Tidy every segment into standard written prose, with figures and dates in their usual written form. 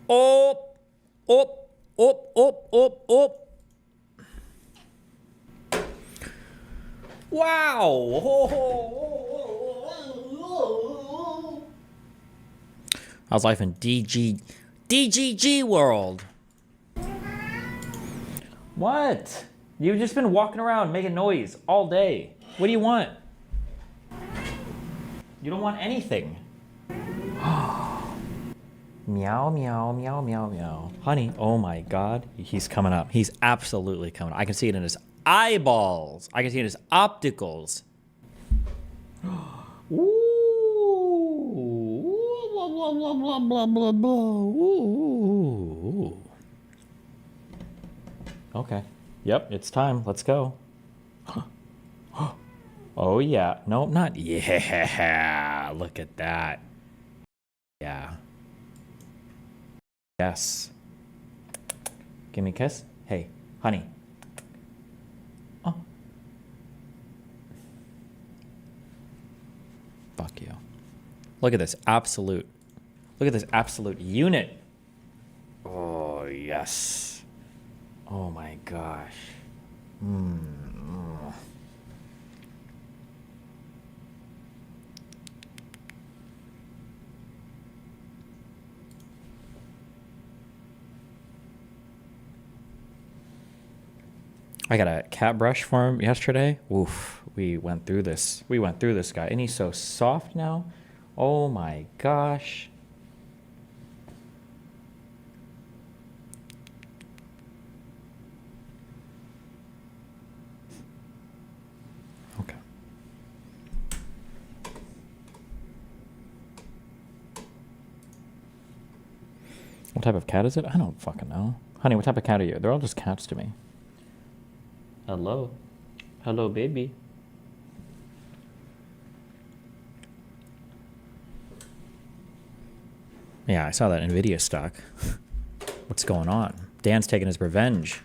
Oh, oh, oh, oh, oh, oh. Wow. How's life in DGG world? What? You've just been walking around making noise all day. What do you want? You don't want anything. Meow, meow, meow, meow, meow. Honey, oh my God. He's coming up. He's absolutely coming up. I can see it in his eyeballs. I can see it in his opticals. Ooh. Blah, blah, blah, blah, blah, blah. Ooh. Okay. Yep, it's time. Let's go. Oh, yeah. No, not. Yeah. Look at that. Yeah. Yes. Give me a kiss. Hey, honey. Oh. Fuck you. Look at this absolute. Look at this absolute unit. Oh, yes. Oh my gosh. I got a cat brush for him yesterday. Oof. We went through this. We went through this guy. And he's so soft now. Oh my gosh. Okay. What type of cat is it? I don't fucking know. Honey, what type of cat are you? They're all just cats to me. Hello. Hello, baby. Yeah, I saw that Nvidia stock. What's going on? Dan's taking his revenge.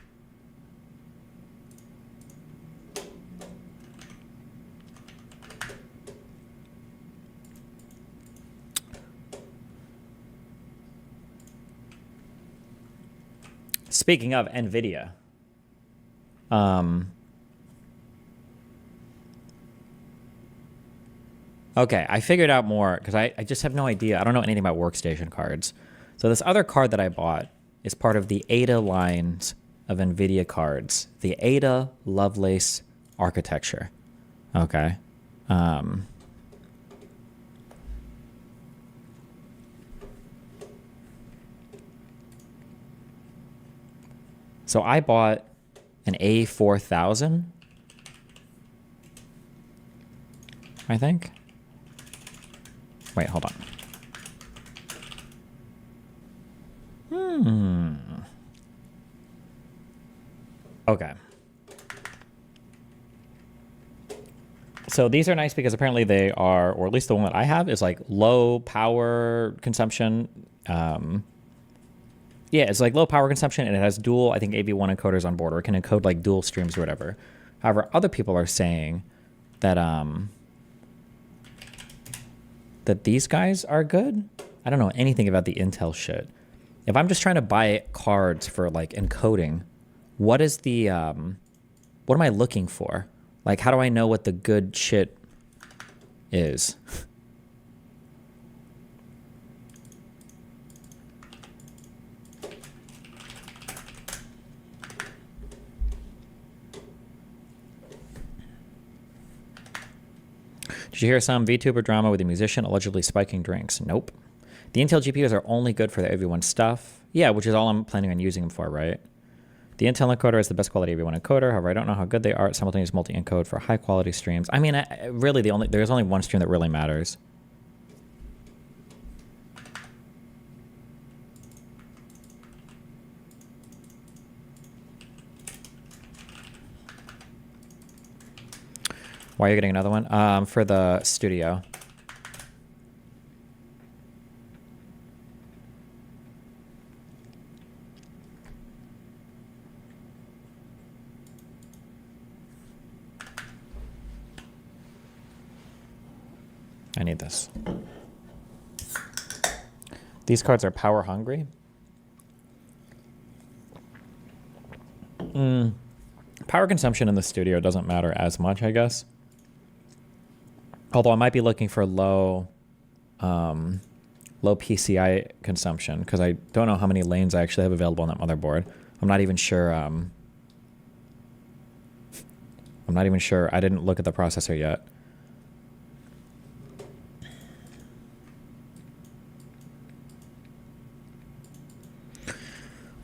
Speaking of Nvidia, okay, I figured out more because I just have no idea. I don't know anything about workstation cards. So this other card that I bought is part of the Ada lines of Nvidia cards, the Ada Lovelace architecture. Okay. So I bought an A4000, I think. Wait, hold on. Okay. So these are nice because apparently they are, or at least the one that I have is like low power consumption. Yeah, it's like low power consumption and it has dual, I think, AV1 encoders on board, or it can encode like dual streams or whatever. However, other people are saying that that these guys are good. I don't know anything about the Intel shit. If I'm just trying to buy cards for like encoding, what is the what am I looking for? Like, how do I know what the good shit is? Did you hear some VTuber drama with a musician allegedly spiking drinks? Nope. The Intel GPUs are only good for the AV1 stuff. Yeah, which is all I'm planning on using them for, right? The Intel encoder is the best quality AV1 encoder. However, I don't know how good they are at simultaneous multi-encode for high quality streams. I mean, really, there's only one stream that really matters. Why are you getting another one? For the studio. I need this. These cards are power hungry. Power consumption in the studio doesn't matter as much, I guess. Although I might be looking for low PCI consumption because I don't know how many lanes I actually have available on that motherboard. I'm not even sure. I'm not even sure. I didn't look at the processor yet.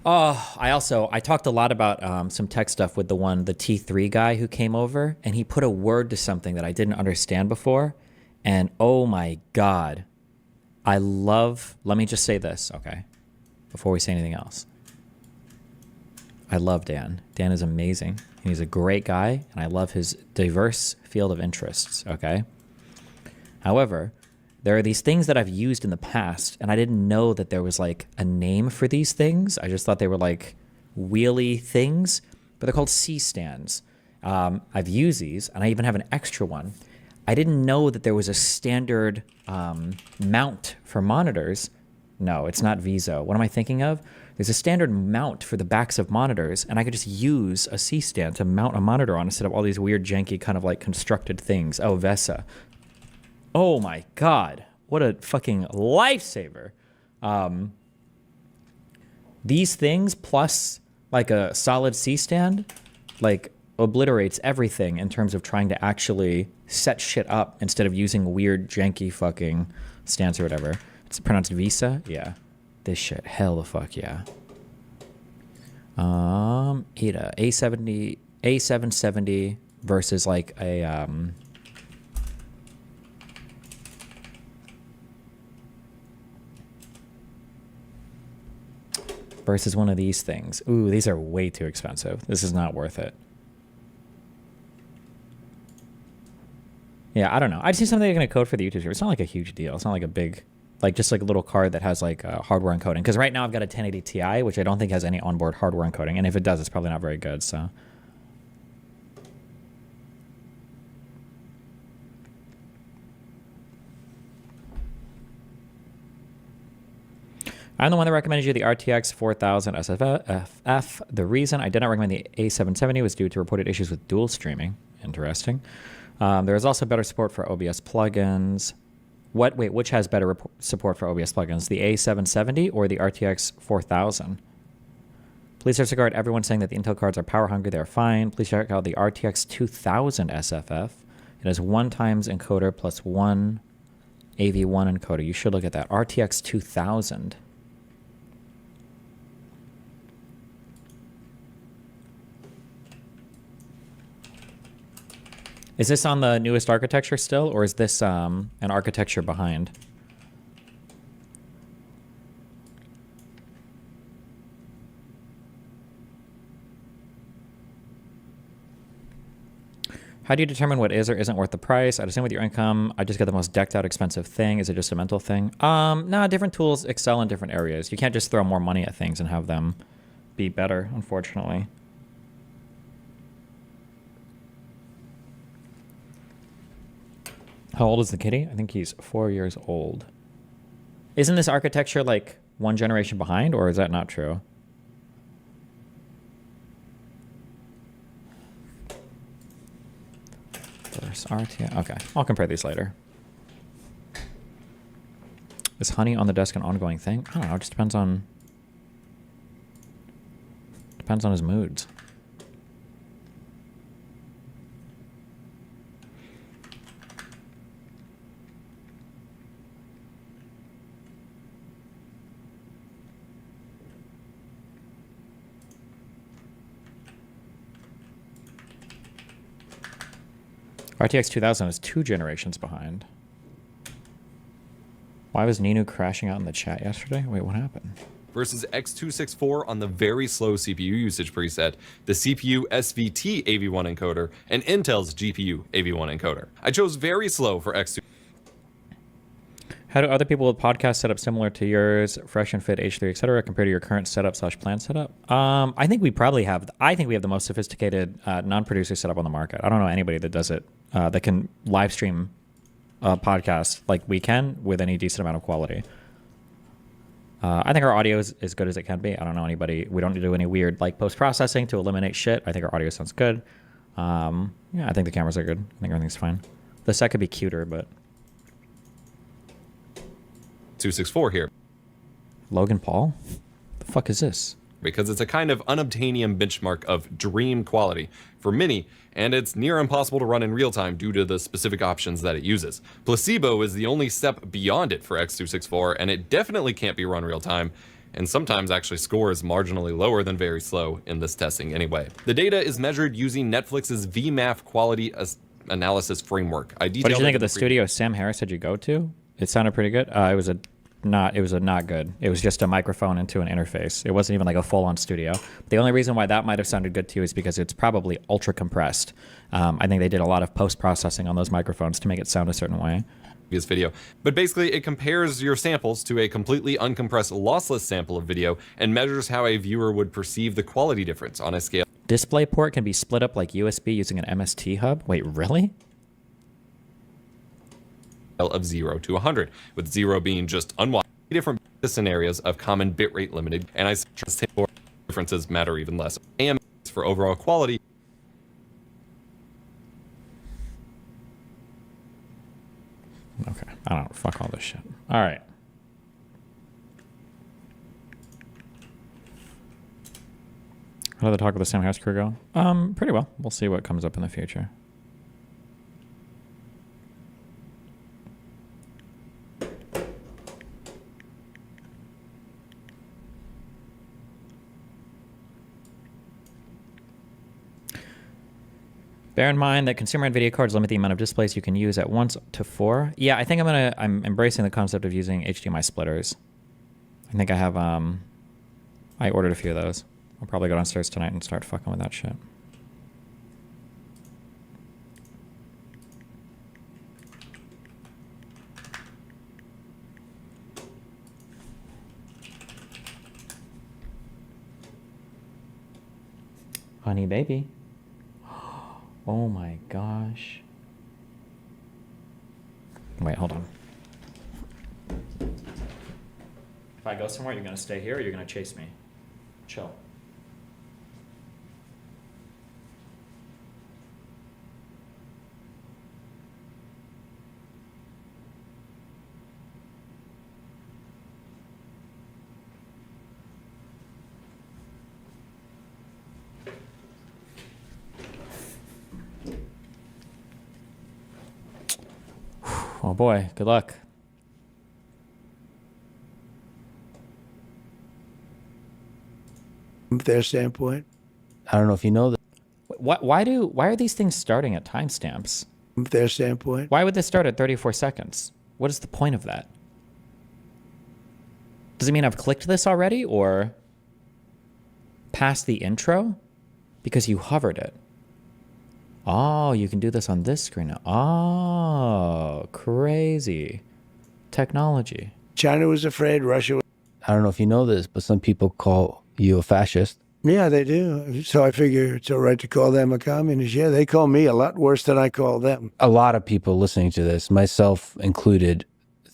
Oh, I talked a lot about some tech stuff with the T3 guy who came over, and he put a word to something that I didn't understand before. And oh my God, let me just say this, okay, before we say anything else. I love Dan. Dan is amazing. He's a great guy, and I love his diverse field of interests, okay? However, there are these things that I've used in the past, and I didn't know that there was like a name for these things. I just thought they were like wheelie things, but they're called C-stands. I've used these, and I even have an extra one. I didn't know that there was a standard mount for monitors. No, it's not Viso. What am I thinking of? There's a standard mount for the backs of monitors, and I could just use a C-stand to mount a monitor on instead of all these weird, janky, kind of like constructed things. Oh, VESA. Oh my God, what a fucking lifesaver. These things plus like a solid C-stand like obliterates everything in terms of trying to actually set shit up instead of using weird janky fucking stands or whatever. It's pronounced Visa? Yeah. This shit, hell the fuck yeah. ADA, A770 versus like a versus one of these things. Ooh, these are way too expensive. This is not worth it. Yeah, I don't know. I just need something they're going to code for the YouTube stream. It's not like a huge deal. It's not like a big, like just like a little card that has like hardware encoding. Because right now I've got a 1080 Ti, which I don't think has any onboard hardware encoding. And if it does, it's probably not very good, so. I'm the one that recommended you the RTX 4000 SFF. The reason I did not recommend the A770 was due to reported issues with dual streaming. Interesting. There is also better support for OBS plugins. Which has better support for OBS plugins, the A770 or the RTX 4000? Please disregard everyone saying that the Intel cards are power hungry. They're fine. Please check out the RTX 2000 SFF. It has 1 times encoder plus 1 AV1 encoder. You should look at that. RTX 2000. Is this on the newest architecture still, or is this an architecture behind? How do you determine what is or isn't worth the price? I'd assume with your income, I just get the most decked out expensive thing. Is it just a mental thing? Nah, different tools excel in different areas. You can't just throw more money at things and have them be better, unfortunately. How old is the kitty? I think he's 4 years old. Isn't this architecture like 1 generation behind, or is that not true? First RTX. Okay, I'll compare these later. Is honey on the desk an ongoing thing? I don't know. It just depends on his moods. RTX 2000 is 2 generations behind. Why was Ninu crashing out in the chat yesterday? Wait, what happened? Versus X264 on the very slow CPU usage preset, the CPU SVT AV1 encoder, and Intel's GPU AV1 encoder. I chose very slow for X2. How do other people with podcasts set up similar to yours, fresh and fit, H3, etc., compared to your current setup/plan setup? I think we probably have. I think we have the most sophisticated non-producer setup on the market. I don't know anybody that does it that can live stream a podcast like we can with any decent amount of quality. I think our audio is as good as it can be. I don't know anybody. We don't need to do any weird like post processing to eliminate shit. I think our audio sounds good. Yeah, I think the cameras are good. I think everything's fine. The set could be cuter, but 264 here. Logan Paul? The fuck is this? Because it's a kind of unobtainium benchmark of dream quality for many, and it's near impossible to run in real time due to the specific options that it uses. Placebo is the only step beyond it for X264, and it definitely can't be run real time, and sometimes actually scores marginally lower than very slow in this testing anyway. The data is measured using Netflix's VMAF quality analysis framework. What did you think of the studio Sam Harris said you go to? It sounded pretty good. It was not good. It was just a microphone into an interface. It wasn't even like a full-on studio. The only reason why that might have sounded good to you is because it's probably ultra compressed. I think they did a lot of post-processing on those microphones to make it sound a certain way. This video, but basically it compares your samples to a completely uncompressed lossless sample of video and measures how a viewer would perceive the quality difference on a scale. DisplayPort can be split up like USB using an MST hub. Wait, really? Of 0 to 100, with 0 being just unwatched. Different scenarios of common bitrate limited, and I suggest differences matter even less. AM for overall quality. Okay, I don't know. Fuck all this shit. All right. How did the talk with the Sam Harris crew go? Pretty well. We'll see what comes up in the future. Bear in mind that consumer NVIDIA cards limit the amount of displays you can use at once to 4. Yeah, I think I'm embracing the concept of using HDMI splitters. I think I have, I ordered a few of those. I'll probably go downstairs tonight and start fucking with that shit. Honey baby. Oh my gosh. Wait, hold on. If I go somewhere, you're gonna stay here or you're gonna chase me? Chill. Oh boy, good luck. From their standpoint. I don't know if you know that. Why are these things starting at timestamps? From their standpoint. Why would this start at 34 seconds? What is the point of that? Does it mean I've clicked this already or past the intro? Because you hovered it. Oh, you can do this on this screen now. Oh, crazy. Technology. China was afraid, Russia was... I don't know if you know this, but some people call you a fascist. Yeah, they do. So I figure it's all right to call them a communist. Yeah, they call me a lot worse than I call them. A lot of people listening to this, myself included,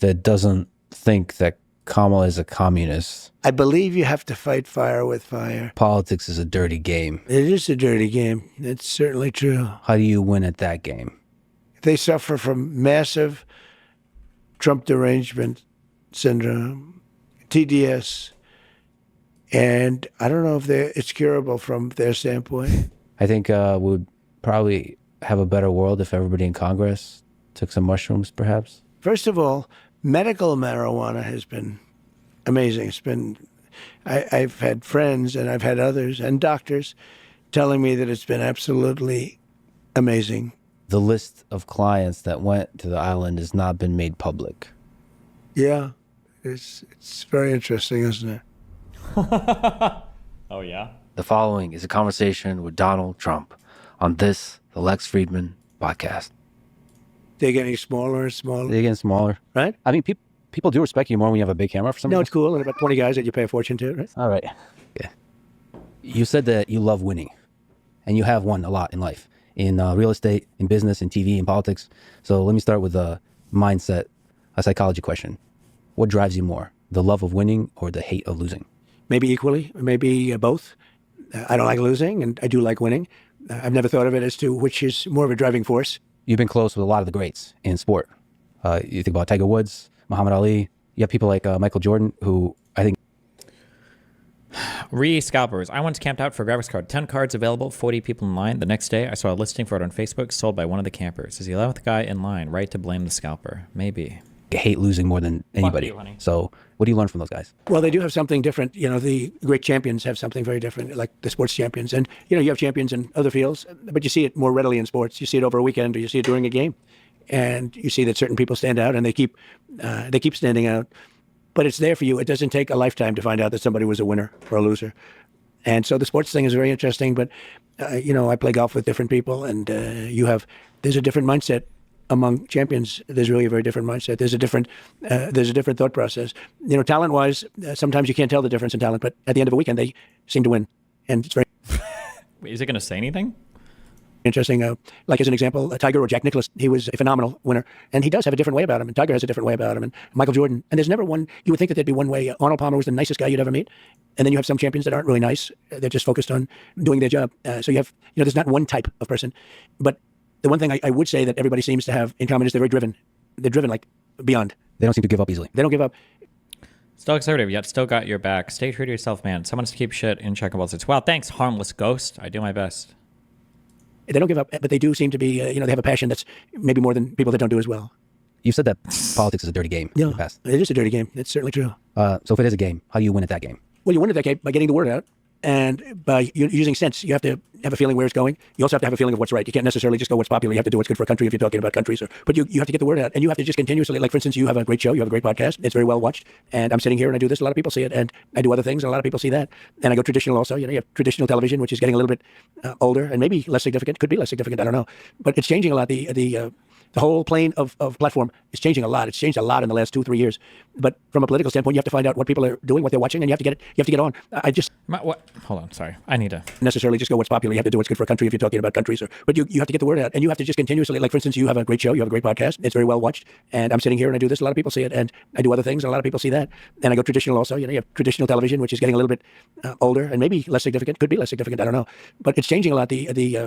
that doesn't think that Kamala is a communist. I believe you have to fight fire with fire. Politics is a dirty game. It is a dirty game. It's certainly true. How do you win at that game? They suffer from massive Trump derangement syndrome, TDS, and I don't know if it's curable from their standpoint. I think we'd probably have a better world if everybody in Congress took some mushrooms, perhaps. First of all, medical marijuana has been amazing. It's been, I've had friends and I've had others and doctors telling me that it's been absolutely amazing. The list of clients that went to the island has not been made public. Yeah, it's very interesting, isn't it? Oh, yeah? The following is a conversation with Donald Trump on this, the Lex Friedman podcast. They're getting smaller and smaller. They're getting smaller. Right? I mean, people do respect you more when you have a big camera for some No, reason. it's cool. And about 20 guys that you pay a fortune to, right? All right. Yeah. You said that you love winning, and you have won a lot in life, in real estate, in business, in TV, in politics. So let me start with a mindset, a psychology question. What drives you more, the love of winning or the hate of losing? Maybe equally, maybe both. I don't like losing, and I do like winning. I've never thought of it as to which is more of a driving force. You've been close with a lot of the greats in sport. You think about Tiger Woods, Muhammad Ali. You have people like Michael Jordan, who I think. Scalpers. I once camped out for a graphics card. 10 cards available, 40 people in line. The next day, I saw a listing for it on Facebook, sold by one of the campers. Is the 11th guy in line right to blame the scalper? Maybe. hate losing more than anybody. you, honey. So what do you learn from those guys? Well, they do have something different. You know, the great champions have something very different, like the sports champions. And, you know, you have champions in other fields, but you see it more readily in sports. You see it over a weekend or you see it during a game. And you see that certain people stand out and they keep standing out. But it's there for you. It doesn't take a lifetime to find out that somebody was a winner or a loser. And so the sports thing is very interesting. But, you know, I play golf with different people, and there's a different mindset among champions. There's really a very different mindset. There's a different thought process. You know, talent-wise, sometimes you can't tell the difference in talent, but at the end of a weekend, they seem to win. And it's very Wait, is it going to say anything? interesting. Like as an example, Tiger or Jack Nicklaus, he was a phenomenal winner, and he does have a different way about him. And Tiger has a different way about him. And Michael Jordan. And there's never one. You would think that there'd be one way. Arnold Palmer was the nicest guy you'd ever meet, and then you have some champions that aren't really nice. They're just focused on doing their job. So you have, you know, there's not one type of person. But the one thing I would say that everybody seems to have in common is they're very driven. They're driven like beyond. They don't seem to give up easily. They don't give up. Still conservative, yet still got your back. Stay true to yourself, man. Someone has to keep shit in check on both sides. Wow, thanks, harmless ghost. I do my best. They don't give up, but they do seem to be, you know, they have a passion that's maybe more than people that don't do as well. You said that politics is a dirty game in the past. It is a dirty game. It's certainly true. So if it is a game, how do you win at that game? Well, you win at that game by getting the word out and by using sense. You have to have a feeling where it's going. You also have to have a feeling of what's right. You can't necessarily just go what's popular. You have to do what's good for a country if you're talking about countries. But you have to get the word out, and you have to just continuously, like, for instance, you have a great show, you have a great podcast. It's very well watched, and I'm sitting here and I do this. A lot of people see it, and I do other things, and a lot of people see that. And I go traditional also. You know, you have traditional television, which is getting a little bit older and maybe less significant. Could be less significant. I don't know. But it's changing a lot. The whole plane of platform is changing a lot. It's changed a lot in the last 2-3 years. But from a political standpoint, you have to find out what people are doing, what they're watching, and you have to get it. You have to get on. I just What? Hold on, sorry. I need to. necessarily just go what's popular. You have to do what's good for a country if you're talking about countries. But you have to get the word out, and you have to just continuously, like, for instance, you have a great show, you have a great podcast. It's very well watched, and I'm sitting here and I do this. A lot of people see it, and I do other things, and a lot of people see that. And I go traditional also. You know, you have traditional television, which is getting a little bit older and maybe less significant. Could be less significant. I don't know. But it's changing a lot. The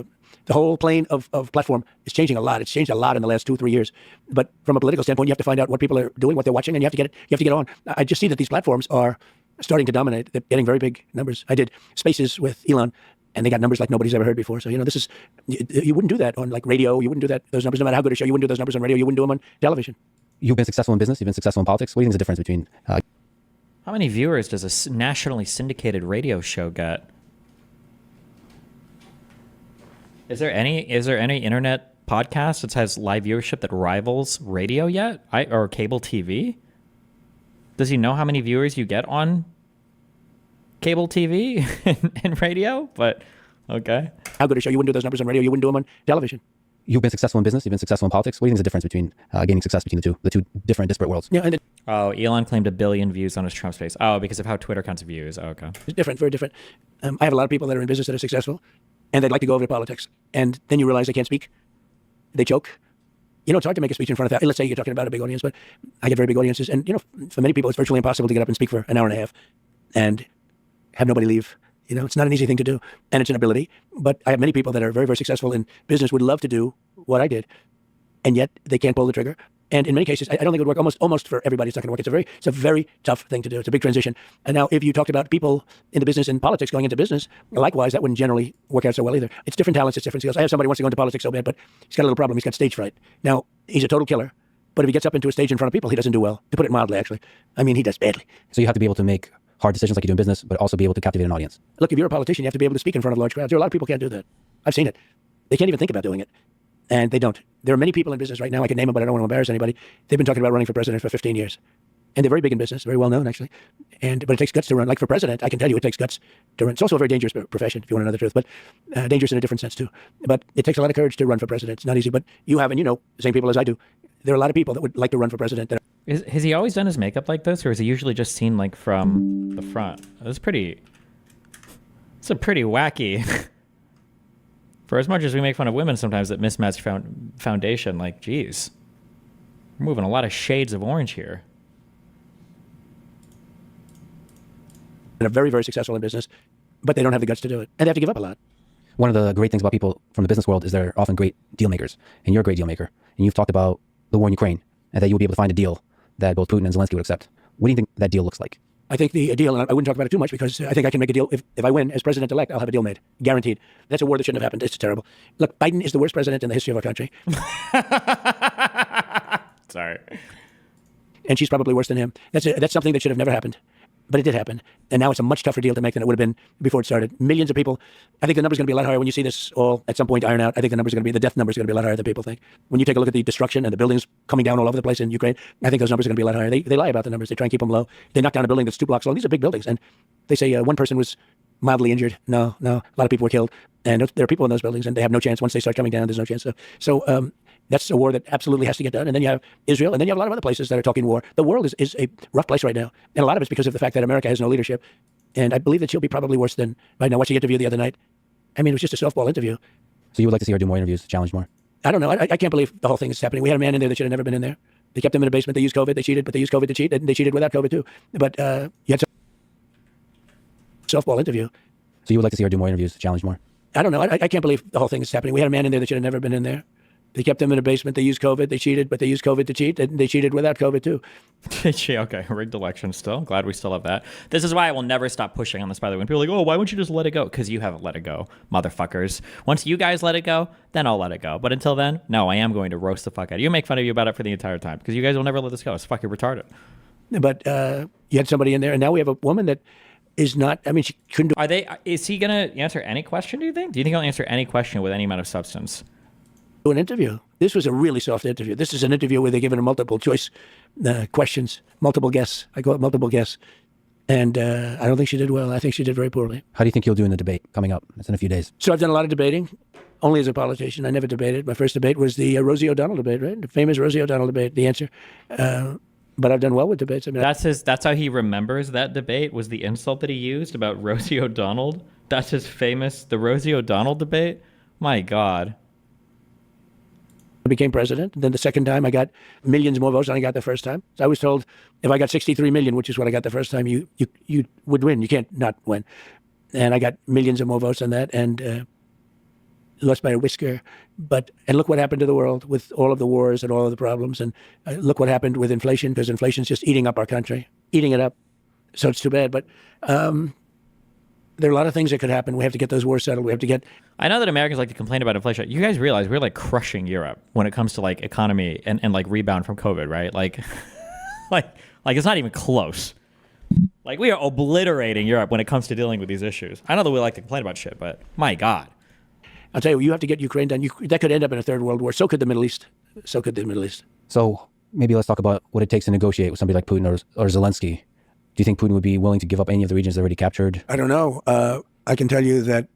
whole plane of platform is changing a lot. It's changed a lot in the last 2-3 years. But from a political standpoint, you have to find out what people are doing, what they're watching, and you have to get it. You have to get on. I just see that these platforms are starting to dominate. They're getting very big numbers. I did Spaces with Elon, and they got numbers like nobody's ever heard before. So, you know, this is, you wouldn't do that on, like, radio. You wouldn't do that, those numbers, no matter how good a show. You wouldn't do those numbers on radio. You wouldn't do them on television. You've been successful in business. You've been successful in politics. What do you think is the difference between? How many viewers does a nationally syndicated radio show get? Is there any internet podcast that has live viewership that rivals radio yet? Or cable TV? Does he know how many viewers you get on cable TV and radio? But okay. How good a show. You wouldn't do those numbers on radio. You wouldn't do them on television. You've been successful in business. You've been successful in politics. What do you think is the difference between gaining success between the two different disparate worlds? Yeah, and Oh, Elon claimed 1 billion views on his Trump space. Oh, because of how Twitter counts views. Oh, okay. it's different, very different. I have a lot of people that are in business that are successful, and they'd like to go over to politics. And then you realize they can't speak. They choke. You know, it's hard to make a speech in front of, let's say you're talking about a big audience, but I get very big audiences. And, you know, for many people, it's virtually impossible to get up and speak for an hour and a half and have nobody leave. You know, it's not an easy thing to do, and it's an ability. But I have many people that are very, very successful in business, would love to do what I did, and yet they can't pull the trigger. And in many cases, I don't think it would work. Almost for everybody, it's not going to work. It's a very tough thing to do. It's a big transition. And now, if you talked about people in the business and politics going into business, likewise, that wouldn't generally work out so well either. It's different talents, it's different skills. I have somebody who wants to go into politics so bad, but he's got a little problem. He's got stage fright. Now, he's a total killer, but if he gets up into a stage in front of people, he doesn't do well. To put it mildly, actually. I mean, he does badly. So you have to be able to make hard decisions like you do in business, but also be able to captivate an audience. Look, if you're a politician, you have to be able to speak in front of large crowds. There are a lot of people who can't do that. I've seen it. They can't even think about doing it. And they don't. There are many people in business right now, I can name them, but I don't want to embarrass anybody. They've been talking about running for president for 15 years. And they're very big in business, very well known, actually. But it takes guts to run. Like for president, I can tell you it takes guts to run. It's also a very dangerous profession, if you want to know the truth, but dangerous in a different sense, too. But it takes a lot of courage to run for president. It's not easy, but you have, and you know, the same people as I do. There are a lot of people that would like to run for president. Has he always done his makeup like this, or is he usually just seen, like, from the front? It's a pretty wacky. For as much as we make fun of women sometimes that mismatch foundation, like, geez, we're moving a lot of shades of orange here. and are very, very successful in business, but they don't have the guts to do it. And they have to give up a lot. One of the great things about people from the business world is they're often great deal makers, and you're a great deal maker. And you've talked about the war in Ukraine and that you'll be able to find a deal that both Putin and Zelensky would accept. What do you think that deal looks like? I think the deal, and I wouldn't talk about it too much because I think I can make a deal. If I win as president-elect, I'll have a deal made. Guaranteed. That's a war that shouldn't have happened. It's terrible. Look, Biden is the worst president in the history of our country. Sorry. And she's probably worse than him. That's something that should have never happened. But it did happen. And now it's a much tougher deal to make than it would have been before it started. Millions of people. I think the number's going to be a lot higher when you see this all at some point iron out. I think the death number's going to be a lot higher than people think. When you take a look at the destruction and the buildings coming down all over the place in Ukraine, I think those numbers are going to be a lot higher. They lie about the numbers. They try and keep them low. They knock down a building that's 2 blocks long. These are big buildings. And they say one person was mildly injured. No. A lot of people were killed. And there are people in those buildings, and they have no chance. Once they start coming down, there's no chance. So that's a war that absolutely has to get done. And then you have Israel, and then you have a lot of other places that are talking war. The world is a rough place right now. And a lot of it's because of the fact that America has no leadership. And I believe that she'll be probably worse than right now. Watching the interview the other night, I mean, it was just a softball interview. So you would like to see her do more interviews, challenge more? I don't know. I can't believe the whole thing is happening. We had a man in there that should have never been in there. They kept him in the basement. They used COVID. They cheated, but they used COVID to cheat. And they cheated without COVID too. But you had some softball interview. So you would like to see her do more interviews, challenge more? I don't know. I can't believe the whole thing is happening. We had a man in there that should have never been in there. They kept him in a basement. They used COVID. They cheated, but they used COVID to cheat. And they cheated without COVID too. Okay, rigged election still. Glad we still have that. This is why I will never stop pushing on this, by the way. When people are like, oh, why wouldn't you just let it go? Because you haven't let it go, motherfuckers. Once you guys let it go, then I'll let it go. But until then, no, I am going to roast the fuck out of you. Make fun of you about it for the entire time. Because you guys will never let this go. It's fucking retarded. But you had somebody in there. And now we have a woman that is not, I mean, she couldn't do. Is he going to answer any question, do you think? Do you think he'll answer any question with any amount of substance? An interview. This was a really soft interview. This is an interview where they're given a multiple choice questions, multiple guess. I call it multiple guess. And I don't think she did well. I think she did very poorly. How do you think you'll do in the debate coming up? It's in a few days. So I've done a lot of debating, only as a politician. I never debated. My first debate was the Rosie O'Donnell debate, right? The famous Rosie O'Donnell debate, the answer. But I've done well with debates. I mean, that's how he remembers that debate, was the insult that he used about Rosie O'Donnell. That's his famous, the Rosie O'Donnell debate. My God. I became president. Then the second time I got millions more votes than I got the first time. So I was told if I got 63 million, which is what I got the first time, you would win. You can't not win. And I got millions of more votes than that and lost by a whisker. And look what happened to the world with all of the wars and all of the problems. And look what happened with inflation, because inflation's just eating up our country, eating it up. So it's too bad. But there are a lot of things that could happen. We have to get those wars settled. We have to get. I know that Americans like to complain about inflation. You guys realize we're like crushing Europe when it comes to like economy and like rebound from COVID, right? Like it's not even close. Like we are obliterating Europe when it comes to dealing with these issues. I know that we like to complain about shit, but my God. I'll tell you have to get Ukraine done. That could end up in a third world war. So could the Middle East. So maybe let's talk about what it takes to negotiate with somebody like Putin or Zelensky. Do you think Putin would be willing to give up any of the regions already captured? I don't know. I can tell you that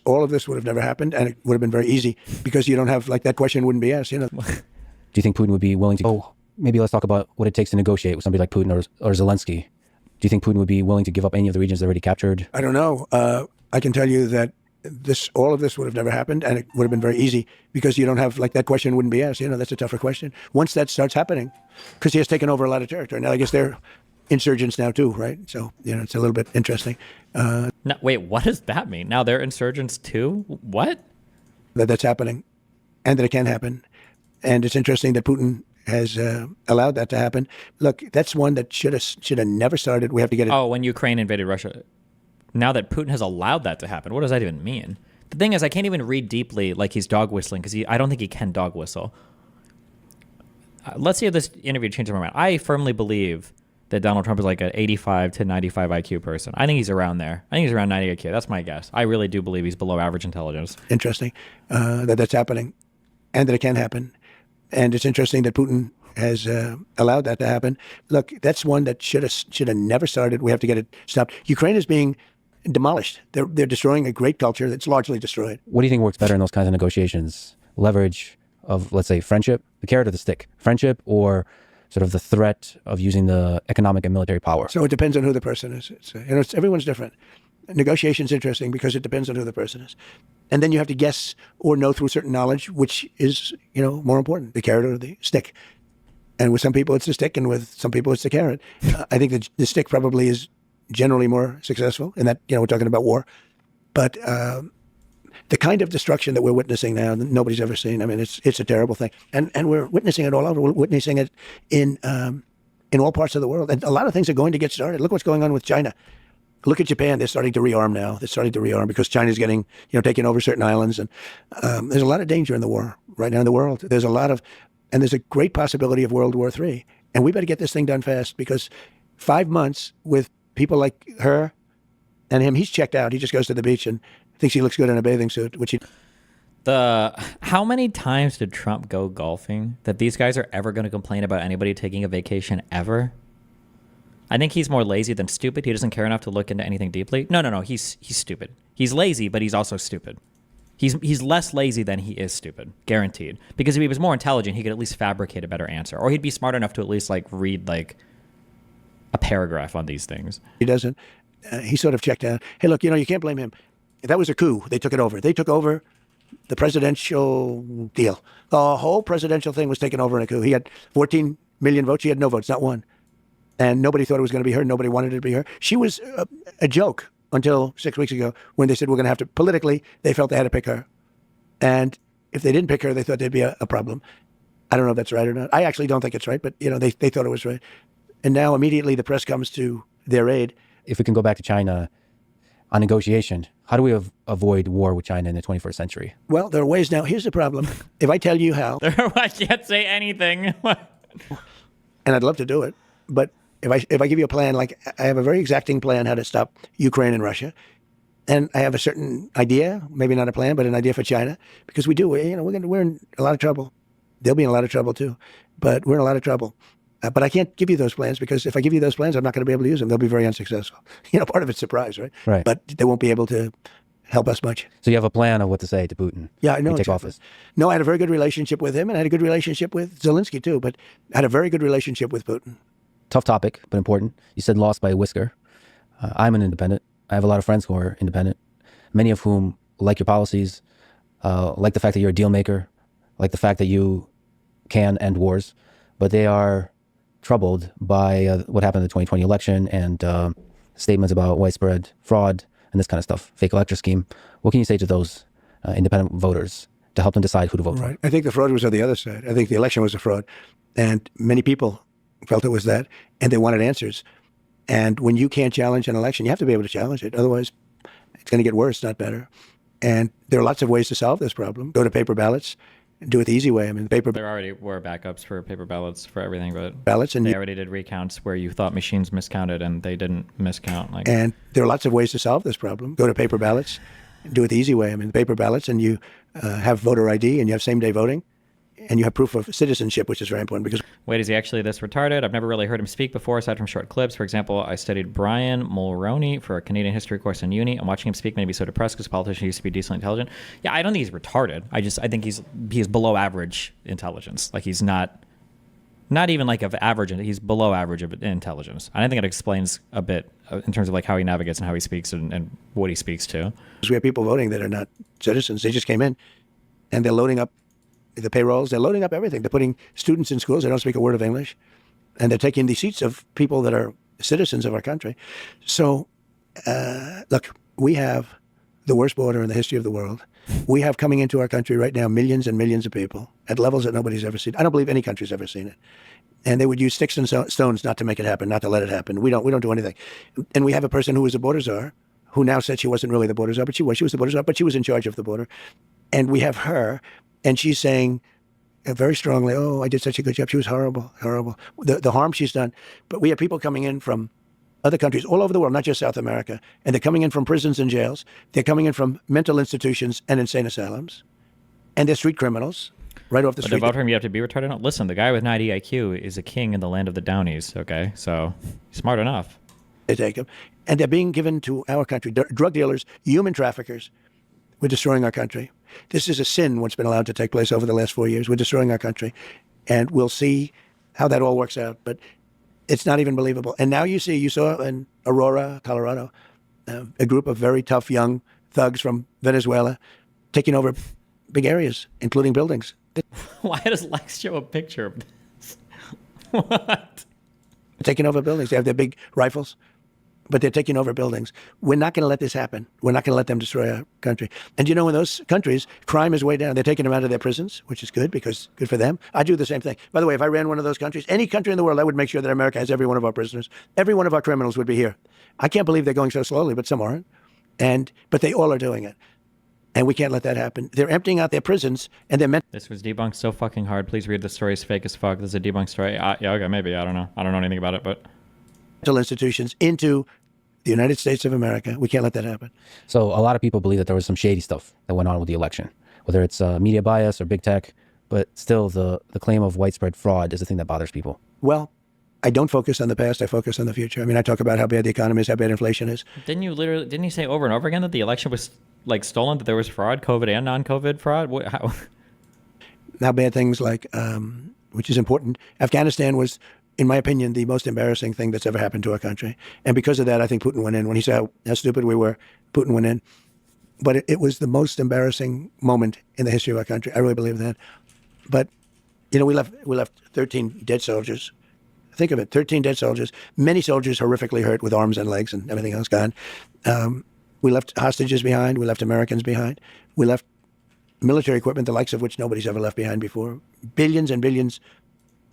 all of this would have never happened, and it would have been very easy because you don't have, like, that question wouldn't be asked. You know. Do you think Putin would be willing to? Oh, maybe let's talk about what it takes to negotiate with somebody like Putin or Zelensky. Do you think Putin would be willing to give up any of the regions already captured? I don't know. I can tell you that all of this would have never happened, and it would have been very easy because you don't have, like, that question wouldn't be asked. You know, that's a tougher question. Once that starts happening, because he has taken over a lot of territory. Now, I guess they're insurgents now too, right? So, you know, it's a little bit interesting. No, wait, what does that mean? Now they're insurgents too? What? That's happening, and that it can happen. And it's interesting that Putin has allowed that to happen. Look, that's one that should have never started. We have to get it. Oh, when Ukraine invaded Russia. Now that Putin has allowed that to happen, what does that even mean? The thing is, I can't even read deeply like he's dog whistling because I don't think he can dog whistle. Let's see if this interview changes my mind. I firmly believe that Donald Trump is like an 85 to 95 IQ person. I think he's around there. I think he's around 90 IQ. That's my guess. I really do believe he's below average intelligence. Interesting that's happening, and that it can happen. And it's interesting that Putin has allowed that to happen. Look, that's one that should have never started. We have to get it stopped. Ukraine is being demolished. They're destroying a great culture that's largely destroyed. What do you think works better in those kinds of negotiations? Leverage of, let's say, friendship, the carrot or the stick? Friendship, or sort of the threat of using the economic and military power? So it depends on who the person is. Everyone's different. Negotiation's interesting because it depends on who the person is. And then you have to guess or know through certain knowledge which is, more important, the carrot or the stick. And with some people it's the stick, and with some people it's the carrot. I think that the stick probably is generally more successful in that, we're talking about war. But the kind of destruction that we're witnessing now, nobody's ever seen. I mean, it's a terrible thing. And we're witnessing it all over. We're witnessing it in all parts of the world. And a lot of things are going to get started. Look what's going on with China. Look at Japan. They're starting to rearm now. They're starting to rearm because China's getting, taking over certain islands. And there's a lot of danger in the war right now in the world. There's a great possibility of World War III. And we better get this thing done fast because 5 months with people like her and him, he's checked out. He just goes to the beach and thinks he looks good in a bathing suit, which he... How many times did Trump go golfing that these guys are ever going to complain about anybody taking a vacation ever? I think he's more lazy than stupid. He doesn't care enough to look into anything deeply. No. He's stupid. He's lazy, but he's also stupid. He's less lazy than he is stupid, guaranteed. Because if he was more intelligent, he could at least fabricate a better answer, or he'd be smart enough to at least read a paragraph on these things. He doesn't. He sort of checked out. Hey, look, you can't blame him. That was a coup. They took it over. They took over the presidential deal. The whole presidential thing was taken over in a coup. He had 14 million votes. She had no votes, not one. And nobody thought it was going to be her. Nobody wanted it to be her. She was a joke until 6 weeks ago when they said we're going to have to, politically, they felt they had to pick her. And if they didn't pick her, they thought there'd be a problem. I don't know if that's right or not. I actually don't think it's right, but, they thought it was right. And now immediately the press comes to their aid. If we can go back to China on negotiation, how do we avoid war with China in the 21st century? Well, there are ways now. Here's the problem. If I tell you how. I can't say anything. And I'd love to do it. But if I give you a plan, I have a very exacting plan how to stop Ukraine and Russia. And I have a certain idea, maybe not a plan, but an idea for China. Because we're in a lot of trouble. They'll be in a lot of trouble too. But we're in a lot of trouble. But I can't give you those plans because if I give you those plans, I'm not going to be able to use them. They'll be very unsuccessful. Part of it's surprise, right? Right. But they won't be able to help us much. So you have a plan of what to say to Putin? Yeah, I know. When he takes office. No, I had a very good relationship with him, and I had a good relationship with Zelensky too. But I had a very good relationship with Putin. Tough topic, but important. You said lost by a whisker. I'm an independent. I have a lot of friends who are independent, many of whom like your policies, like the fact that you're a deal maker, like the fact that you can end wars, but they are troubled by what happened in the 2020 election and statements about widespread fraud and this kind of stuff, fake electoral scheme. What can you say to those independent voters to help them decide who to vote for? I think the fraud was on the other side. I think the election was a fraud. And many people felt it was that, and they wanted answers. And when you can't challenge an election, you have to be able to challenge it. Otherwise, it's going to get worse, not better. And there are lots of ways to solve this problem. Go to paper ballots. Do it the easy way. I mean, there already were backups for paper ballots for everything, but ballots, and they already did recounts where you thought machines miscounted and they didn't miscount. And there are lots of ways to solve this problem. Go to paper ballots. Do it the easy way. I mean, paper ballots, and you have voter ID, and you have same-day voting, and you have proof of citizenship, which is very important because... Wait, is he actually this retarded? I've never really heard him speak before, aside from short clips. For example, I studied Brian Mulroney for a Canadian history course in uni, and watching him speak made me so depressed because politicians used to be decently intelligent. Yeah, I don't think he's retarded. I think he's below average intelligence. He's not even of average, he's below average of intelligence. I think it explains a bit in terms of how he navigates and how he speaks and what he speaks to. We have people voting that are not citizens. They just came in, and they're loading up the payrolls. They're loading up everything. They're putting students in schools. They don't speak a word of English. And they're taking the seats of people that are citizens of our country. So, look, we have the worst border in the history of the world. We have coming into our country right now millions and millions of people at levels that nobody's ever seen. I don't believe any country's ever seen it. And they would use sticks and stones not to make it happen, not to let it happen. We don't do anything. And we have a person who was a border czar, who now said she wasn't really the border czar, but she was. She was the border czar, but she was in charge of the border. And we have her, and she's saying very strongly, oh, I did such a good job. She was horrible, horrible. The harm she's done. But we have people coming in from other countries all over the world, not just South America. And they're coming in from prisons and jails. They're coming in from mental institutions and insane asylums. And they're street criminals right off the street. But to vote for him, you have to be retarded. No, listen, the guy with 90 IQ is a king in the land of the Downies, okay? So he's smart enough. They take them. And they're being given to our country. Drug dealers, human traffickers. We're destroying our country. This is a sin what's been allowed to take place over the last 4 years. We're destroying our country. And we'll see how that all works out. But it's not even believable. And now you saw in Aurora, Colorado, a group of very tough young thugs from Venezuela taking over big areas, including buildings. Why does Lex show a picture of this? What? Taking over buildings. They have their big rifles, but they're taking over buildings. We're not going to let this happen. We're not going to let them destroy our country. And you know, in those countries, crime is way down. They're taking them out of their prisons, which is good because good for them. I do the same thing. By the way, if I ran one of those countries, any country in the world, I would make sure that America has every one of our prisoners. Every one of our criminals would be here. I can't believe they're going so slowly, but some aren't. But they all are doing it. And we can't let that happen. They're emptying out their prisons and they're meant. This was debunked so fucking hard. Please read the story. It's fake as fuck. This is a debunked story. Yeah, okay, maybe. I don't know. I don't know anything about it, but Mental institutions into the United States of America. We can't let that happen. So a lot of people believe that there was some shady stuff that went on with the election, whether it's media bias or big tech, but still the claim of widespread fraud is the thing that bothers people. Well, I don't focus on the past. I focus on the future. I mean, I talk about how bad the economy is, how bad inflation is. didn't you say over and over again that the election was like stolen, that there was fraud, COVID and non-COVID fraud? How? How bad things like, which is important. Afghanistan was, in my opinion, the most embarrassing thing that's ever happened to our country. And because of that, I think Putin went in. When he saw how stupid we were, Putin went in. But it was the most embarrassing moment in the history of our country. I really believe that. But, you know, we left 13 dead soldiers. Think of it, 13 dead soldiers, many soldiers horrifically hurt with arms and legs and everything else gone. We left hostages behind. We left Americans behind. We left military equipment, the likes of which nobody's ever left behind before. Billions and billions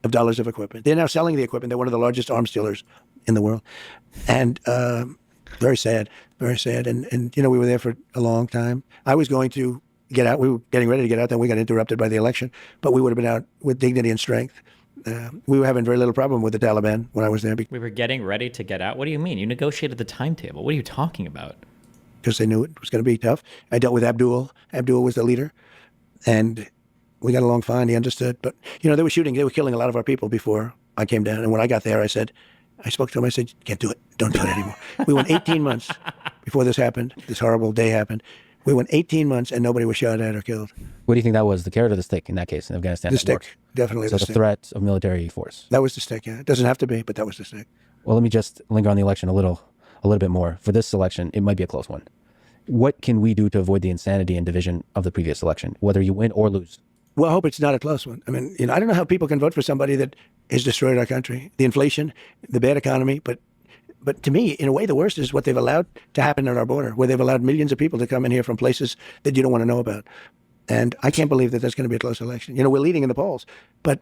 of dollars of equipment. They're now selling the equipment. They're one of the largest arms dealers in the world. And very sad, very sad. And, you know, we were there for a long time. I was going to get out. We were getting ready to get out. Then we got interrupted by the election. But we would have been out with dignity and strength. We were having very little problem with the Taliban when I was there. We were getting ready to get out? What do you mean? You negotiated the timetable. What are you talking about? Because they knew it was going to be tough. I dealt with Abdul. Abdul was the leader. And we got along fine. He understood. But, you know, they were killing a lot of our people before I came down. And when I got there, I spoke to him. I said, can't do it. Don't do it anymore. We went 18 months before this happened. This horrible day happened. We went 18 months and nobody was shot at or killed. What do you think that was, the carrot or the stick in that case in Afghanistan? The stick, definitely So the the stick. threat of military force. That was the stick, yeah. It doesn't have to be, but that was the stick. Well, let me just linger on the election a little bit more. For this election, it might be a close one. What can we do to avoid the insanity and division of the previous election, whether you win or lose? Well, I hope it's not a close one. I mean, you know, I don't know how people can vote for somebody that has destroyed our country. The inflation, the bad economy, but to me, in a way, the worst is what they've allowed to happen at our border, where they've allowed millions of people to come in here from places that you don't want to know about. And I can't believe that that's going to be a close election. You know, we're leading in the polls, and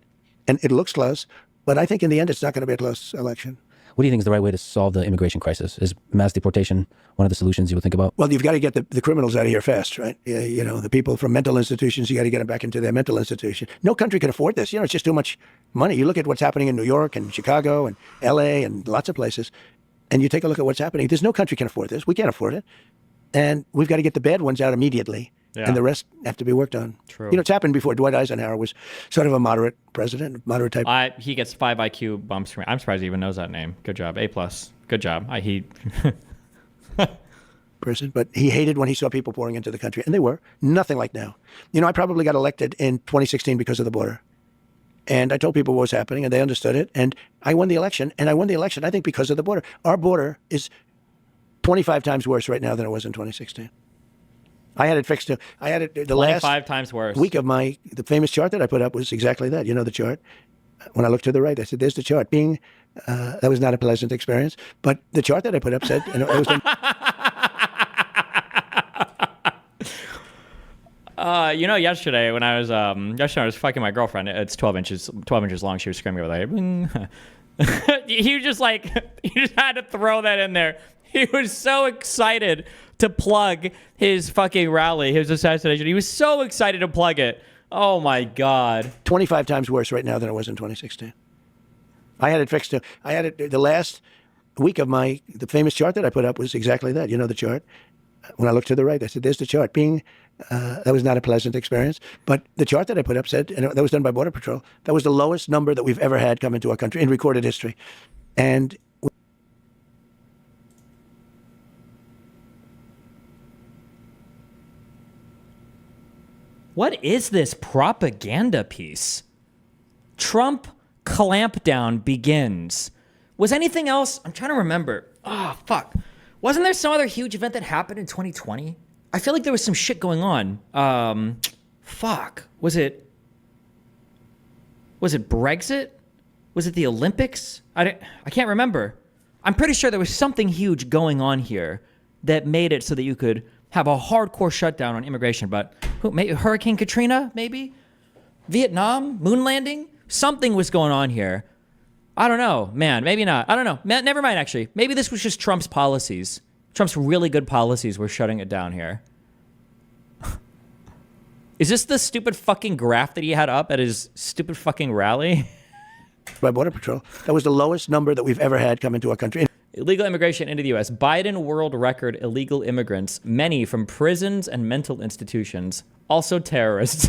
it looks close, but I think in the end, it's not going to be a close election. What do you think is the right way to solve the immigration crisis? Is mass deportation one of the solutions you would think about? Well, you've got to get the criminals out of here fast, right? You know, the people from mental institutions, you got to get them back into their mental institution. No country can afford this. You know, it's just too much money. You look at what's happening in New York and Chicago and L.A. and lots of places, and you take a look at what's happening. There's no country can afford this. We can't afford it. And we've got to get the bad ones out immediately. Yeah. And the rest have to be worked on. True. You know, it's happened before. Dwight Eisenhower was sort of a moderate president, moderate type. He gets 5 IQ bumps from me. I'm surprised he even knows that name. Good job. A+. Good job. Person, but he hated when he saw people pouring into the country, and they were nothing like now. You know, I probably got elected in 2016 because of the border, and I told people what was happening, and they understood it, and I won the election. I think because of the border. Our border is 25 times worse right now than it was in 2016. I had it fixed. I had it the last 25 times worse. week of the famous chart that I put up was exactly that. You know the chart. When I looked to the right, I said, "There's the chart." That was not a pleasant experience, but the chart that I put up said, and it was. You know, yesterday when I was fucking my girlfriend. It's 12 inches long. She was screaming over there. He just had to throw that in there. He was so excited to plug his fucking rally, his assassination. He was so excited to plug it. Oh my God. 25 times worse right now than it was in 2016. I had it fixed. I had it the last week of the famous chart that I put up was exactly that. You know the chart. When I looked to the right, I said, "There's the chart." That was not a pleasant experience, but the chart that I put up said, and that was done by Border Patrol, that was the lowest number that we've ever had come into our country in recorded history. And What is this propaganda piece? Trump clampdown begins. Was anything else? I'm trying to remember. Oh, fuck. Wasn't there some other huge event that happened in 2020? I feel like there was some shit going on. Fuck. Was it Brexit? Was it the Olympics? I can't remember. I'm pretty sure there was something huge going on here that made it so that you could have a hardcore shutdown on immigration. But Hurricane Katrina, maybe? Vietnam? Moon landing? Something was going on here. I don't know, man. Maybe not. I don't know. Never mind, actually. Maybe this was just Trump's policies. Trump's really good policies were shutting it down here. Is this the stupid fucking graph that he had up at his stupid fucking rally? By Border Patrol. That was the lowest number that we've ever had come into our country. Illegal immigration into the U.S. Biden world record illegal immigrants, many from prisons and mental institutions, also terrorists.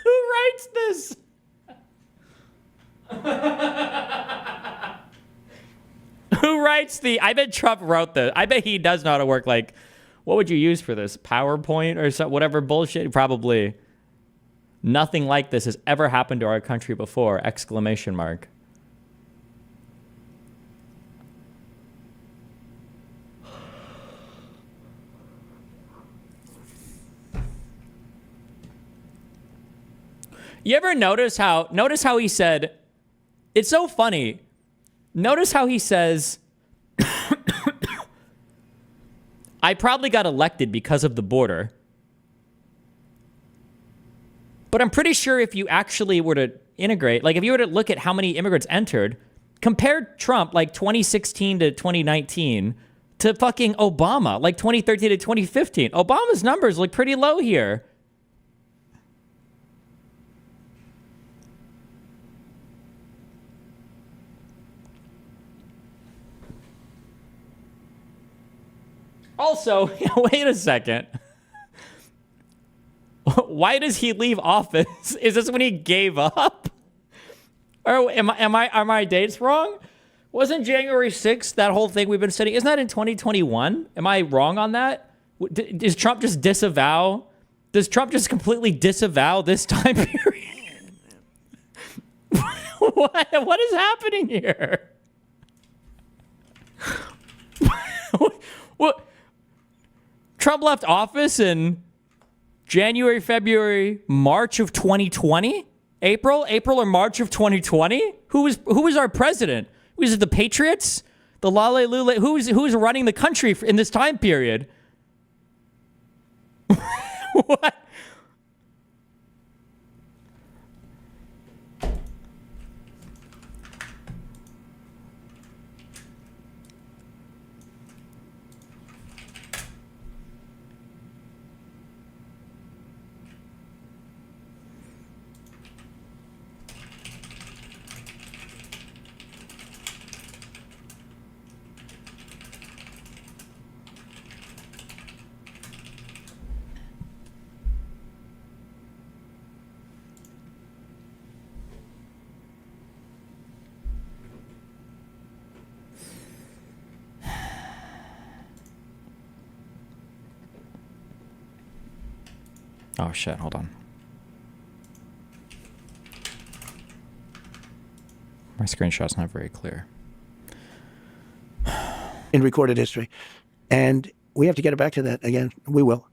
Who writes this? Who writes I bet Trump wrote this. I bet he does know how to work, like, what would you use for this? PowerPoint or so, whatever bullshit? Probably. Nothing like this has ever happened to our country before! Exclamation mark. You ever notice how he said, it's so funny. Notice how he says, I probably got elected because of the border. But I'm pretty sure if you actually were to integrate, like if you were to look at how many immigrants entered, compare Trump like 2016 to 2019 to fucking Obama, like 2013 to 2015. Obama's numbers look pretty low here. Also, wait a second. Why does he leave office? Is this when he gave up? Or are my dates wrong? Wasn't January 6th that whole thing we've been studying? Isn't that in 2021? Am I wrong on that? Does Trump just disavow? Does Trump just completely disavow this time period? What is happening here? What? Trump left office in January, February, March of 2020? April or March of 2020? Who was our president? Was it the Patriots? The Lale Lule? Who was running the country in this time period? What? Oh shit, hold on. My screenshot's not very clear. In recorded history. And we have to get it back to that again. We will.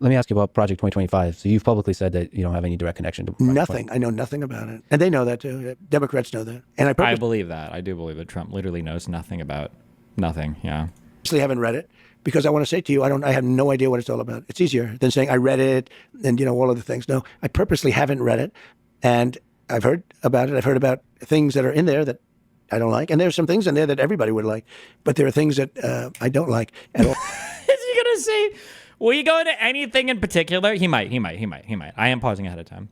Let me ask you about Project 2025. So you've publicly said that you don't have any direct connection to Project Nothing. I know nothing about it. And they know that too. Democrats know that. And I believe that. I do believe that Trump literally knows nothing about nothing. Yeah. Actually haven't read it because I want to say to you, I have no idea what it's all about. It's easier than saying I read it and, all of the things. No, I purposely haven't read it. And I've heard about it. I've heard about things that are in there that I don't like. And there's some things in there that everybody would like. But there are things that I don't like at all. Is he going to say, will you go into anything in particular? He might. I am pausing ahead of time.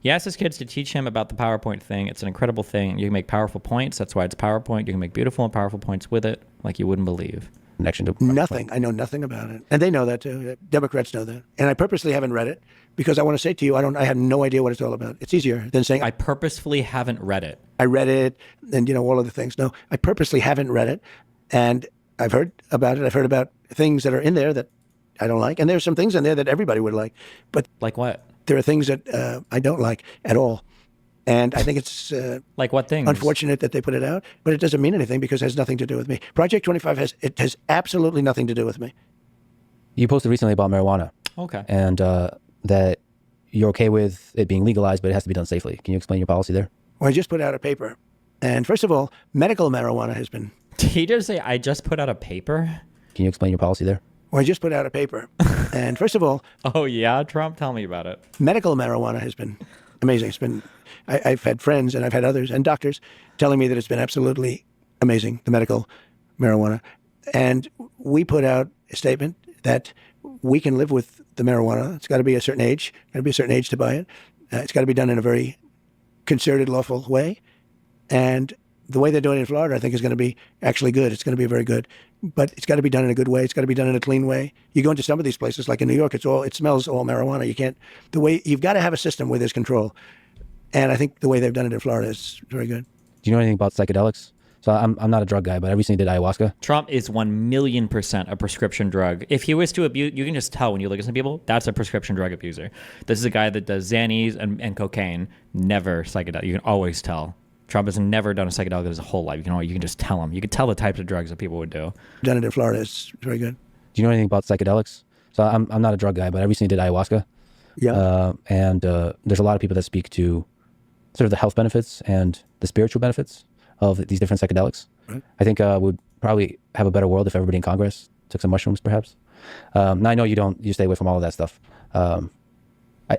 He asked his kids to teach him about the PowerPoint thing. It's an incredible thing. You can make powerful points. That's why it's PowerPoint. You can make beautiful and powerful points with it like you wouldn't believe. connection to nothing. I know nothing about it, and they know that too. Democrats know that, and I purposely haven't read it because I want to say to you, I have no idea what it's all about. It's easier than saying I purposefully haven't read it. I read it, and all of the things. No, I purposely haven't read it, and I've heard about it. I've heard about things that are in there that I don't like, and there's some things in there that everybody would like, but like what? There are things that I don't like at all. And I think it's like what things? Unfortunate that they put it out, but it doesn't mean anything because it has nothing to do with me. Project 25 has absolutely nothing to do with me. You posted recently about marijuana. Okay. And that you're okay with it being legalized, but it has to be done safely. Can you explain your policy there? Well, I just put out a paper. And first of all, medical marijuana has been Did he just say, I just put out a paper? Can you explain your policy there? Well, I just put out a paper. And first of all, Oh, yeah, Trump? Tell me about it. medical marijuana has been amazing. It's been, I've had friends and I've had others and doctors telling me that it's been absolutely amazing, the medical marijuana. And we put out a statement that we can live with the marijuana. It's got to be a certain age. Got to be a certain age to buy it. It's got to be done in a very concerted, lawful way. And the way they're doing it in Florida, I think, is going to be actually good. It's going to be very good. But it's got to be done in a good way. It's got to be done in a clean way. You go into some of these places, like in New York, it smells all marijuana. You can't, you've got to have a system where there's control. And I think the way they've done it in Florida is very good. Do you know anything about psychedelics? So I'm not a drug guy, but I recently did ayahuasca. Trump is 1,000,000% a prescription drug. If he was to abuse, you can just tell when you look at some people, that's a prescription drug abuser. This is a guy that does Xannies and cocaine, never psychedelic. You can always tell. Trump has never done a psychedelic his whole life. You can just tell him. You can tell the types of drugs that people would do. Done it in Florida. It's very good. Do you know anything about psychedelics? So I'm not a drug guy, but I recently did ayahuasca. Yeah. And there's a lot of people that speak to sort of the health benefits and the spiritual benefits of these different psychedelics. Right. I think we'd probably have a better world if everybody in Congress took some mushrooms, perhaps. Now I know you stay away from all of that stuff.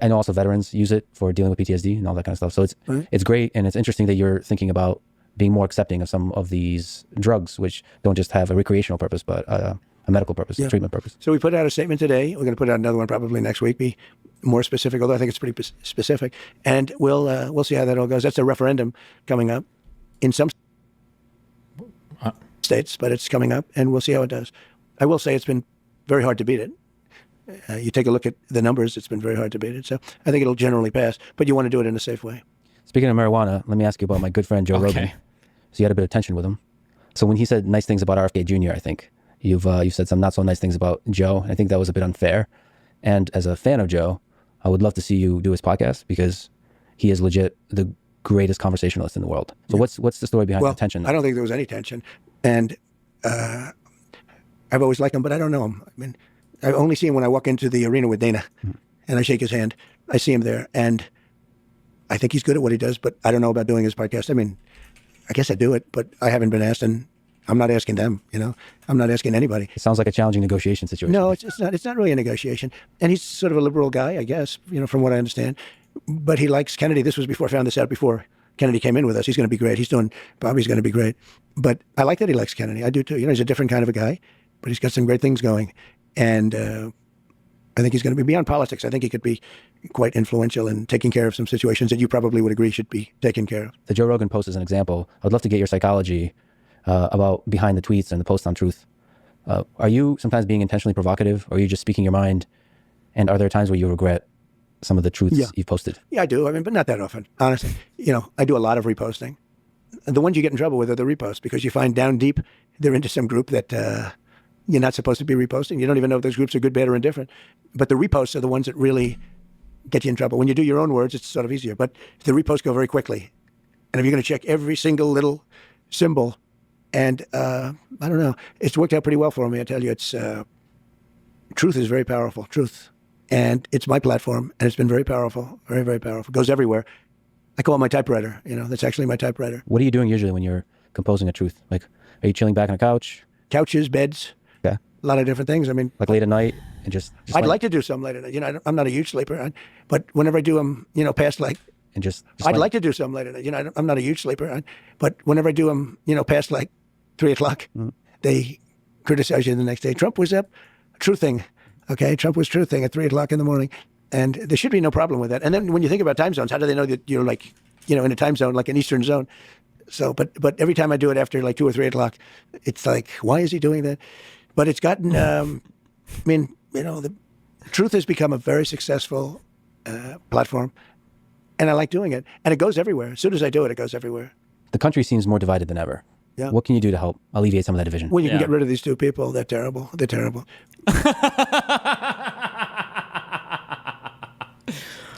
I know also veterans use it for dealing with PTSD and all that kind of stuff. So it's great, and it's interesting that you're thinking about being more accepting of some of these drugs, which don't just have a recreational purpose, but a medical purpose, a treatment purpose. So we put out a statement today. We're going to put out another one probably next week, be more specific, although I think it's pretty specific. And we'll see how that all goes. That's a referendum coming up in some states, but it's coming up, and we'll see how it does. I will say it's been very hard to beat it. You take a look at the numbers, it's been very hard to beat it. So I think it'll generally pass, but you want to do it in a safe way. Speaking of marijuana, let me ask you about my good friend Joe Rogan. So you had a bit of tension with him. So when he said nice things about RFK Jr., I think you've said some not so nice things about Joe. I think that was a bit unfair. And as a fan of Joe, I would love to see you do his podcast because he is legit the greatest conversationalist in the world. So what's the story behind the tension? I don't think there was any tension. And I've always liked him, but I don't know him. I mean, I only see him when I walk into the arena with Dana and I shake his hand. I see him there, and I think he's good at what he does, but I don't know about doing his podcast. I mean, I guess I do it, but I haven't been asked, and I'm not asking them, I'm not asking anybody. It sounds like a challenging negotiation situation. No, it's not. It's not really a negotiation. And he's sort of a liberal guy, I guess, from what I understand. But he likes Kennedy. This was before I found this out, before Kennedy came in with us. He's going to be great. Bobby's going to be great. But I like that he likes Kennedy. I do too. He's a different kind of a guy, but he's got some great things going. And I think he's going to be beyond politics. I think he could be quite influential in taking care of some situations that you probably would agree should be taken care of. The Joe Rogan post is an example. I'd love to get your psychology about behind the tweets and the post on truth. Are you sometimes being intentionally provocative, or are you just speaking your mind? And are there times where you regret some of the truths you've posted? Yeah, I do. I mean, but not that often, honestly. I do a lot of reposting. The ones you get in trouble with are the reposts, because you find down deep they're into some group that you're not supposed to be reposting. You don't even know if those groups are good, bad, or indifferent. But the reposts are the ones that really get you in trouble. When you do your own words, it's sort of easier. But the reposts go very quickly. And if you're going to check every single little symbol, and I don't know, it's worked out pretty well for me. I tell you, truth is very powerful, truth. And it's my platform, and it's been very powerful, very, very powerful. It goes everywhere. I call it my typewriter. That's actually my typewriter. What are you doing usually when you're composing a truth? Like, are you chilling back on a couch? Couches, beds. Okay. A lot of different things. I mean, like late at night and just I'd like to do some late at night. I'm not a huge sleeper, but whenever I do them, past like, and just I'd like to do some late at night. I'm not a huge sleeper, but whenever I do them, past like 3:00, they criticize you the next day. Trump was up truthing. Okay. Trump was truthing at 3:00 in the morning, and there should be no problem with that. And then when you think about time zones, how do they know that you're like, in a time zone, like an Eastern zone? So, but every time I do it after like 2 or 3:00, it's like, why is he doing that? But it's gotten, the truth has become a very successful platform, and I like doing it. And it goes everywhere. As soon as I do it, it goes everywhere. The country seems more divided than ever. Yeah. What can you do to help alleviate some of that division? Well, you can get rid of these two people. They're terrible. They're terrible.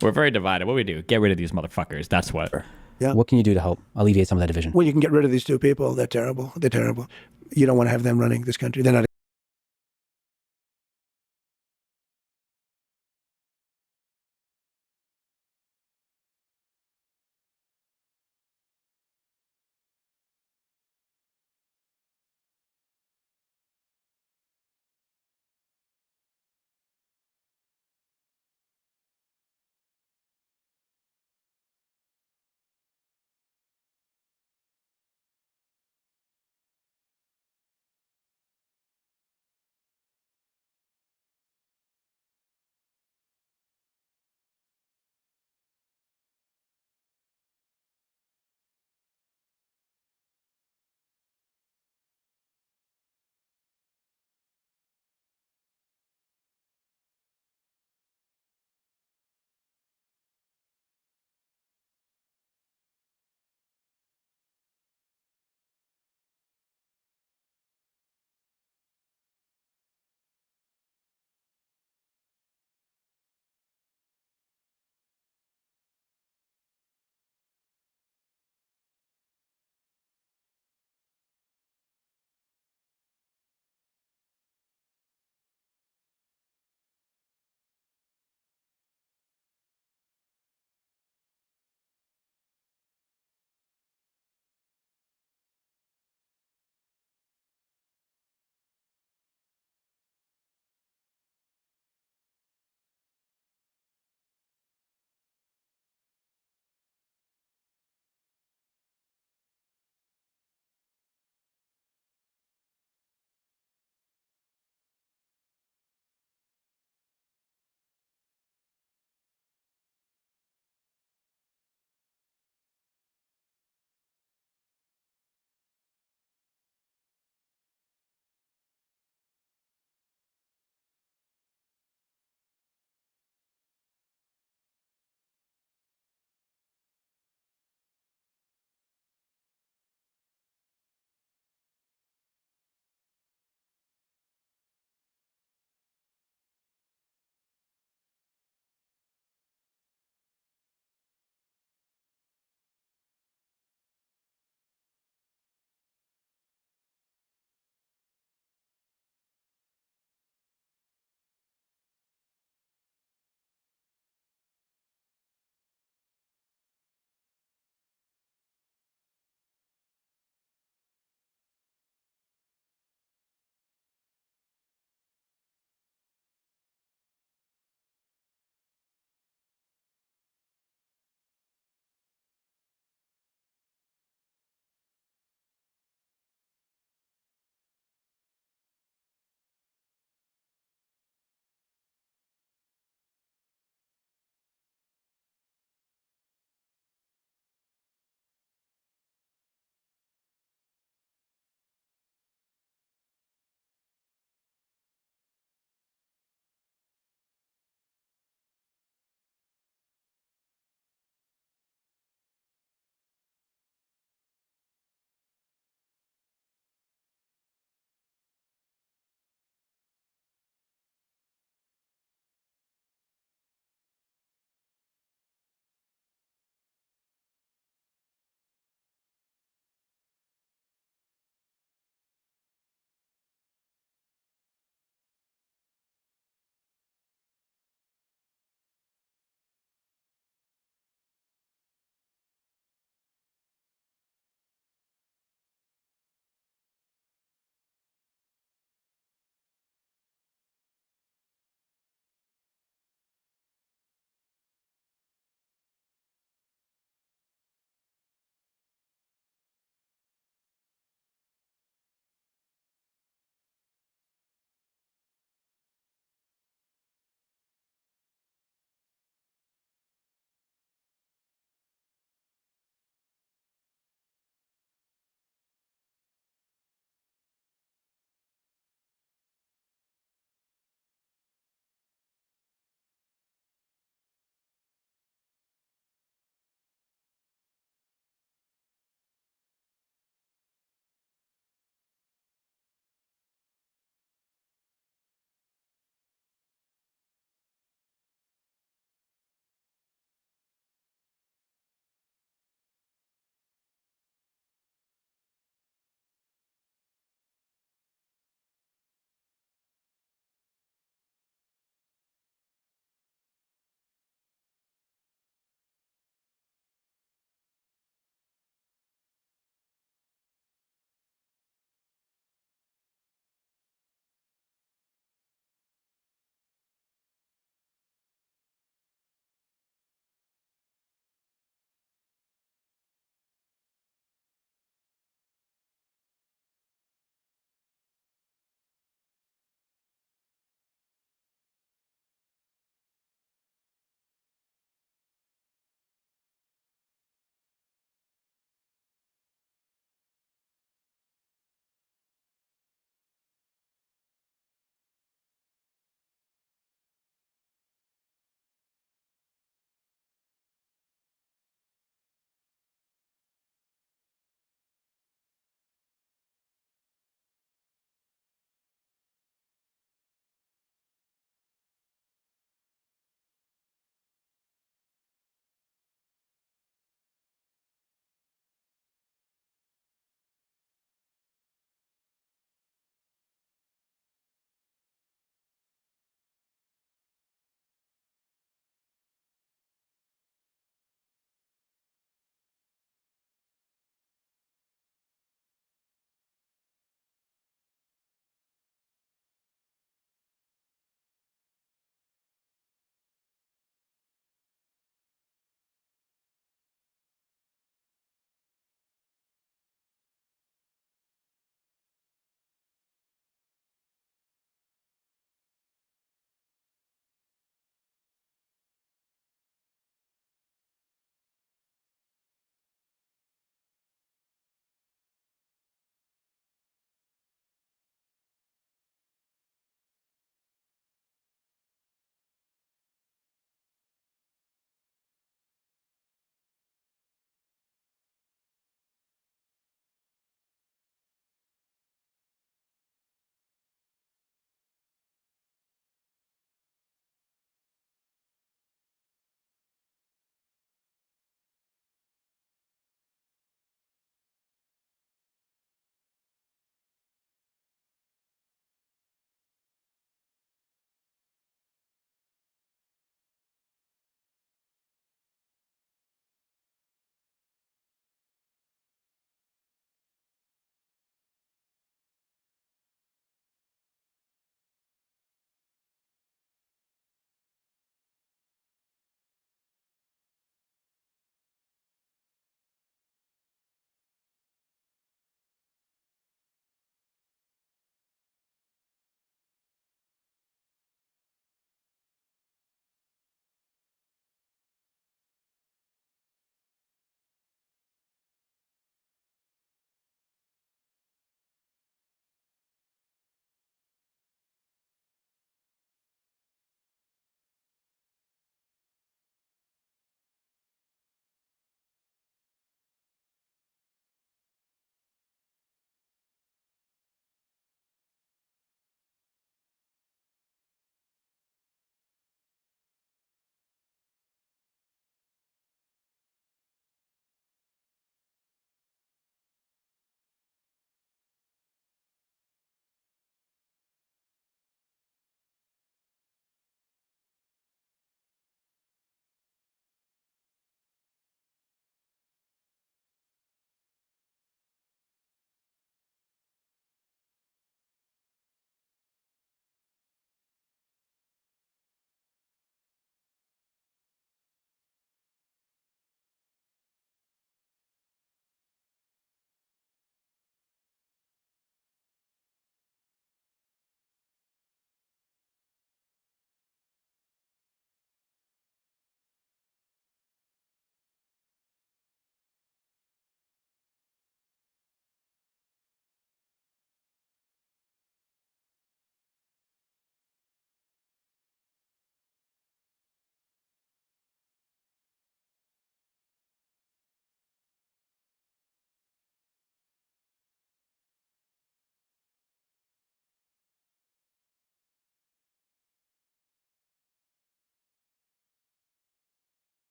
We're very divided. What do we do? Get rid of these motherfuckers. That's what. Yeah. What can you do to help alleviate some of that division? Well, you can get rid of these two people. They're terrible. They're terrible. You don't want to have them running this country. They're not